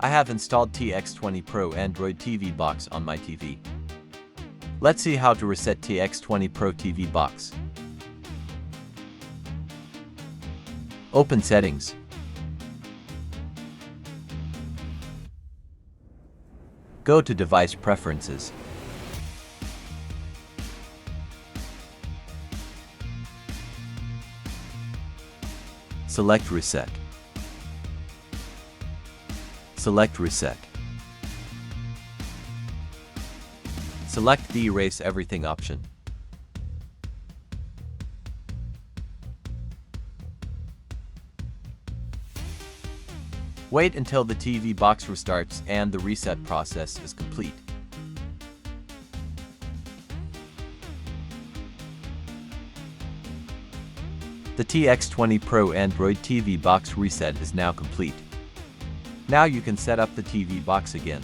I have installed TX20 Pro Android TV Box on my TV. Let's see how to reset TX20 Pro TV Box. Open Settings. Go to Device Preferences. Select Reset. Select Reset. Select the Erase Everything option. Wait until the TV box restarts and the reset process is complete. The TX20 Pro Android TV Box reset is now complete. Now you can set up the TV box again.